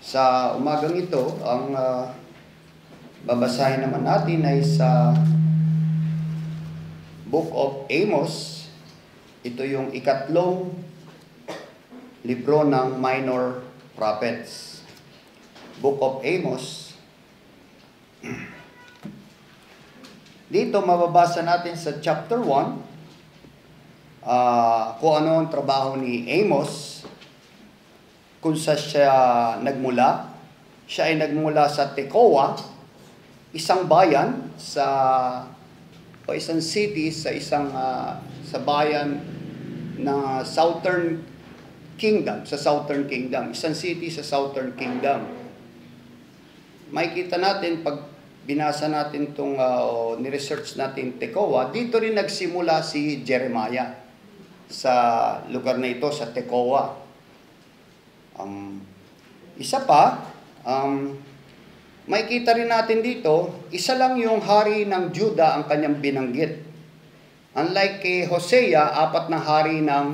Sa umagang ito, ang babasahin naman natin ay sa Book of Amos. Ito yung ikatlong libro ng Minor Prophets. Book of Amos. Dito mababasa natin sa chapter 1 kung ano ang trabaho ni Amos, kung sa siya nagmula. Siya ay nagmula sa Tekoa, isang bayan o isang city sa sa bayan na Southern Kingdom, isang city sa Southern Kingdom. Makikita natin pag binasa natin itong ni-research natin Tekoa, dito rin nagsimula si Jeremiah sa lugar na ito, sa Tekoa. Isa pa, makikita rin natin dito, isa lang yung hari ng Juda ang kanyang binanggit. Unlike kay Hosea, 4 na hari ng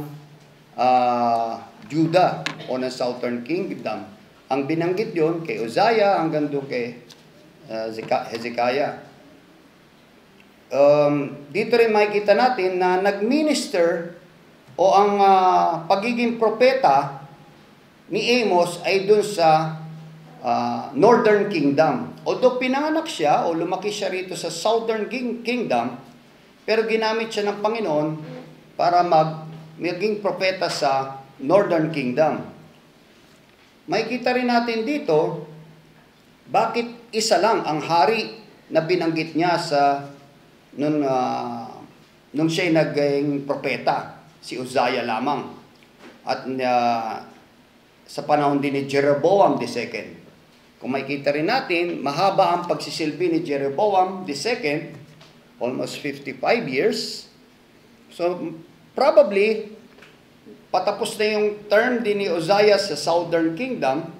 Juda o ng Southern Kingdom. Ang binanggit yun kay Uzziah hanggang doon kay Hezekiah. Dito rin makikita natin na nag-minister o ang pagiging propeta ni Amos ay dun sa Northern Kingdom. Although pinanganak siya o lumaki siya rito sa Southern Kingdom, pero ginamit siya ng Panginoon para maging propeta sa Northern Kingdom. Makikita rin natin dito, bakit isa lang ang hari na binanggit niya nung siya'y naging propeta, si Uzziah lamang. At sa panahon din ni Jeroboam II. Kung makikita rin natin, mahaba ang pagsisilbi ni Jeroboam II, almost 55 years. So, probably, patapos na yung term din ni Uzziah sa Southern Kingdom,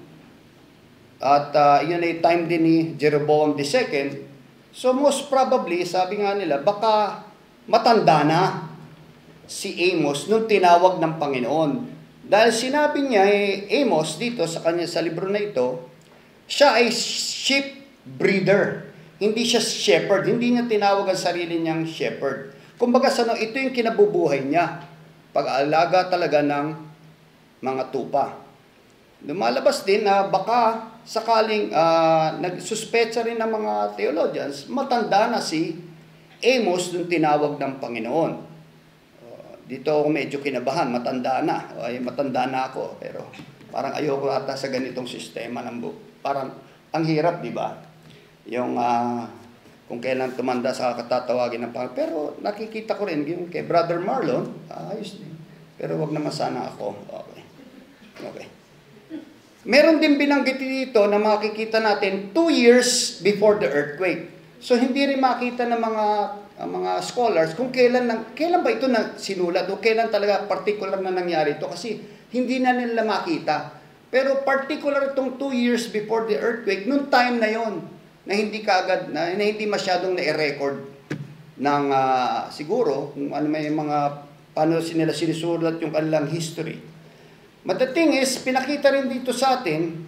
at yun ay time din ni Jeroboam II. So, most probably, sabi nga nila, baka matanda na si Amos nung tinawag ng Panginoon. Dahil sinabi niya Amos dito sa libro na ito, siya ay sheep breeder. Hindi siya shepherd. Hindi niya tinawag ang sarili niyang shepherd. Kumbaga ito yung kinabubuhay niya. Pag-aalaga talaga ng mga tupa. Lumalabas din na baka sakaling nagsuspecha rin ng mga theologians, matanda na si Amos nung tinawag ng Panginoon. Dito ako medyo kinabahan, matanda na. Ay, matanda na ako, pero parang ayoko ata sa ganitong sistema ng book. Parang ang hirap, di ba? Yung kung kailan tumanda sa katatawagin ng Panginoon. Pero nakikita ko rin yung kay Brother Marlon, ayos din. Pero wag naman sana ako. Okay. Meron din binanggit dito na makikita natin 2 years before the earthquake. So hindi rin makita ng mga scholars kung kailan ba ito na sinulat o kailan talaga particular na nangyari ito, kasi hindi na nila makita. Pero particular itong 2 years before the earthquake, nung time na yon na hindi kaagad na hindi masyadong na-record ng siguro kung ano may mga paano nila sinusulat yung kanilang history. But the thing is, pinakita rin dito sa atin,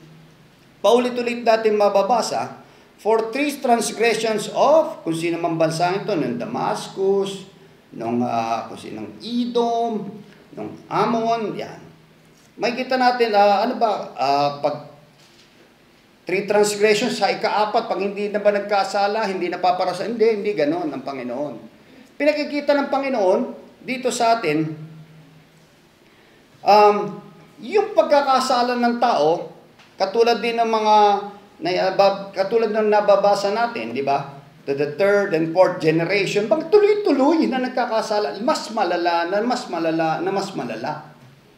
paulit-ulit natin mababasa, for 3 transgressions of, kung sino mang bansa ito, ng Damascus, kung sinong Edom, ng Ammon, yan. May kita natin, pag 3 transgressions sa ika-4, pag hindi na ba nagkasala, hindi napaparasa, hindi ganon ang Panginoon. Pinakikita ng Panginoon, dito sa atin, yung pagkakasala ng tao, katulad din ng katulad ng nababasa natin, di ba? To the 3rd and 4th generation, pag tuloy-tuloy na nagkakasala, mas malala.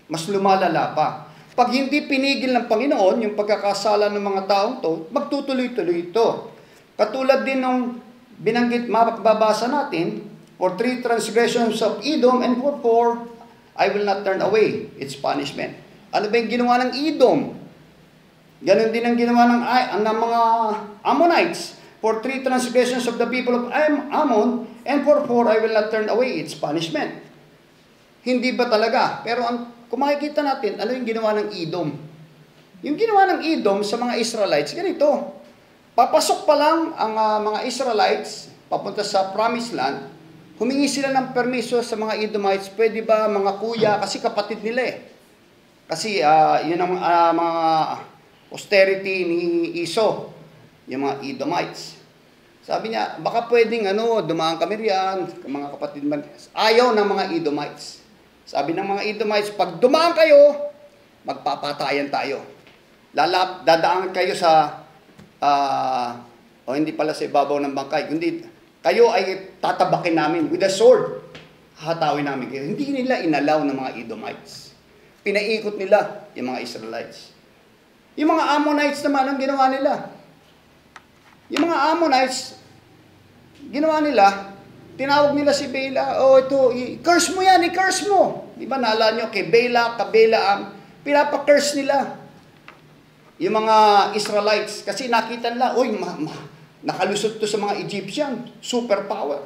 Mas lumalala pa. Pag hindi pinigil ng Panginoon yung pagkakasala ng mga taong to, magtutuloy-tuloy ito. Katulad din nung binanggit, mababasa natin, for 3 transgressions of Edom, and for 4, I will not turn away its punishment. Ano ba yung ginawa ng Edom? Ganon din ang ginawa ng mga Ammonites. For 3 transgressions of the people of Ammon, and for 4, I will not turn away its punishment. Hindi ba talaga? Pero kung makikita natin, ano yung ginawa ng Edom? Yung ginawa ng Edom sa mga Israelites, ganito. Papasok pa lang ang mga Israelites, papunta sa Promised Land, humingi sila ng permiso sa mga Edomites, pwede ba mga kuya, kasi kapatid nila eh. Kasi yun ang mga posterity ni Iso, yung mga Edomites. Sabi niya, baka pwedeng dumaan kami riyan, mga kapatid man. Ayaw ng mga Edomites. Sabi ng mga Edomites, pag dumaan kayo, magpapatayan tayo. Dadaan kayo sa, hindi pala sa ibabaw ng bangkay, kundi kayo ay tatabakin namin with a sword. Hatawin namin kayo. Hindi nila inalaw ng mga Edomites. Pinaikot nila yung mga Israelites. Yung mga Ammonites naman, ang ginawa nila? Yung mga Ammonites, ginawa nila, tinawag nila si Bela, ito, i-curse mo yan, i-curse mo. Di ba naalala nyo, kay Bela, Kabelaam, pinapa-curse nila. Yung mga Israelites, kasi nakita nila, nakalusot to sa mga Egyptian, superpower.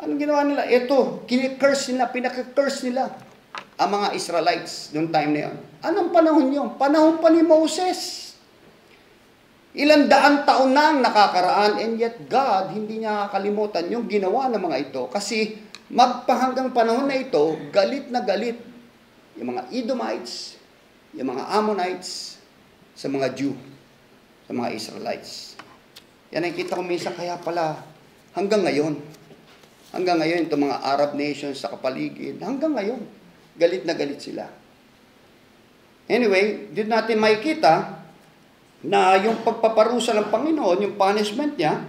Anong ginawa nila? Ito, kini-curse nila, pinaka-curse nila ang mga Israelites noong time na yun. Anong panahon yun? Panahon pa ni Moses. Ilang daang taon nang nakakaraan, and yet God, hindi niya kakalimutan yung ginawa ng mga ito. Kasi magpahanggang panahon na ito, galit na galit yung mga Edomites, yung mga Ammonites, sa mga Jew, sa mga Israelites. Yan ay kita ko minsan, kaya pala, hanggang ngayon, itong mga Arab nations sa kapaligid, hanggang ngayon, galit na galit sila. Anyway, dito natin makikita na yung pagpaparusa ng Panginoon, yung punishment niya,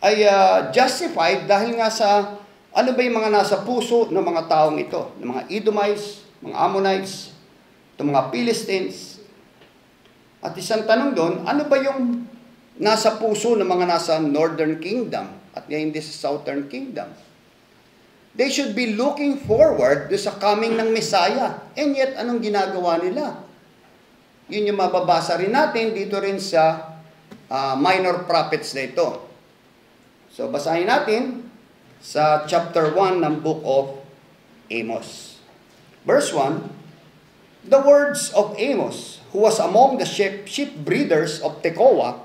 ay justified dahil nga sa ano ba yung mga nasa puso ng mga taong ito, ng mga Edomites, mga Ammonites, itong mga Philistines. At isang tanong doon, ano ba yung nasa puso ng mga nasa Northern Kingdom at ngayon din sa Southern Kingdom? They should be looking forward to sa coming ng Messiah. And yet, anong ginagawa nila? Yun yung mababasa rin natin dito rin sa minor prophets na ito. So, basahin natin sa chapter 1 ng book of Amos. Verse 1, the words of Amos, who was among the sheep breeders of Tekoa,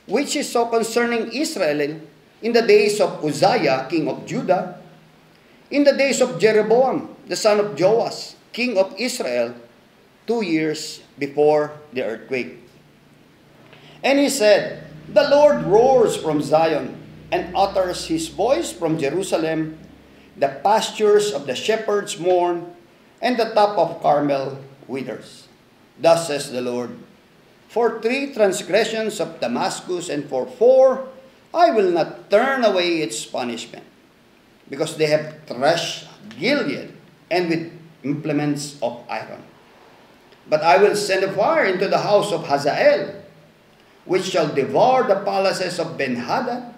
which is so concerning Israel in the days of Uzziah, king of Judah, in the days of Jeroboam, the son of Joash, king of Israel, 2 years before the earthquake. And he said, the Lord roars from Zion, and utters his voice from Jerusalem. The pastures of the shepherds mourn, and the top of Carmel withers. Thus says the Lord, for 3 transgressions of Damascus, and for 4, I will not turn away its punishment, because they have threshed Gilead, and with implements of iron. But I will send a fire into the house of Hazael, which shall devour the palaces of Ben-Hadad.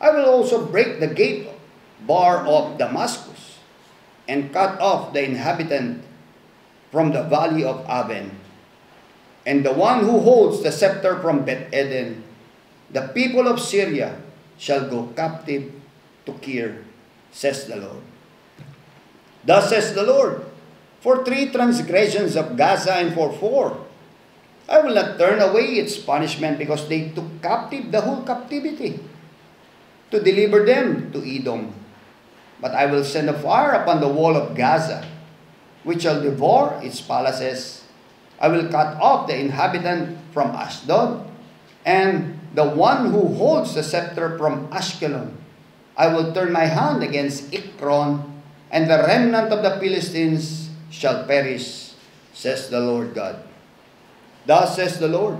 I will also break the gate bar of Damascus, and cut off the inhabitant from the valley of Aven, and the one who holds the scepter from Beth-Eden. The people of Syria shall go captive to Kir, says the Lord. Thus says the Lord, for 3 transgressions of Gaza, and for 4, I will not turn away its punishment, because they took captive the whole captivity, to deliver them to Edom. But I will send a fire upon the wall of Gaza, which shall devour its palaces. I will cut off the inhabitant from Ashdod, and the one who holds the scepter from Ashkelon. I will turn my hand against Ekron, and the remnant of the Philistines shall perish, says the Lord God. Thus says the Lord,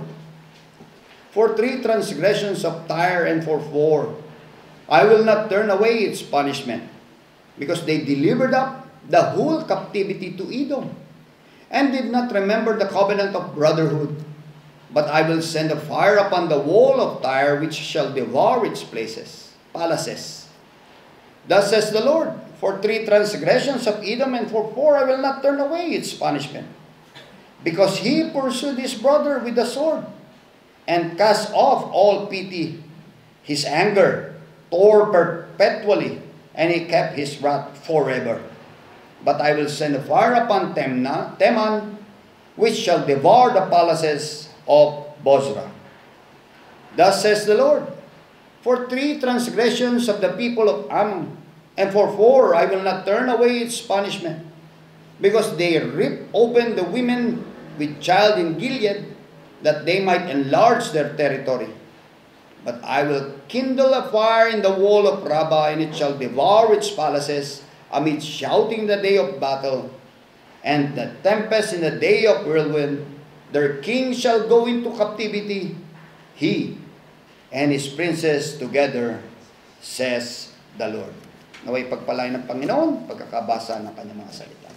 for 3 transgressions of Tyre, and for 4, I will not turn away its punishment, because they delivered up the whole captivity to Edom, and did not remember the covenant of brotherhood. But I will send a fire upon the wall of Tyre, which shall devour its palaces. Thus says the Lord, for 3 transgressions of Edom, and for 4, I will not turn away its punishment, because he pursued his brother with the sword, and cast off all pity. His anger tore perpetually, and he kept his wrath forever. But I will send a fire upon Teman, which shall devour the palaces of Bozrah. Thus says the Lord, for 3 transgressions of the people of Ammon, and for 4 I will not turn away its punishment, because they rip open the women with child in Gilead, that they might enlarge their territory. But I will kindle a fire in the wall of Rabbah, and it shall devour its palaces amid shouting the day of battle, and the tempest in the day of whirlwind. Their king shall go into captivity, he and his princes together, says the Lord. Naway pagpalain ng Panginoon, pagkakabasa ng kanyang mga salita.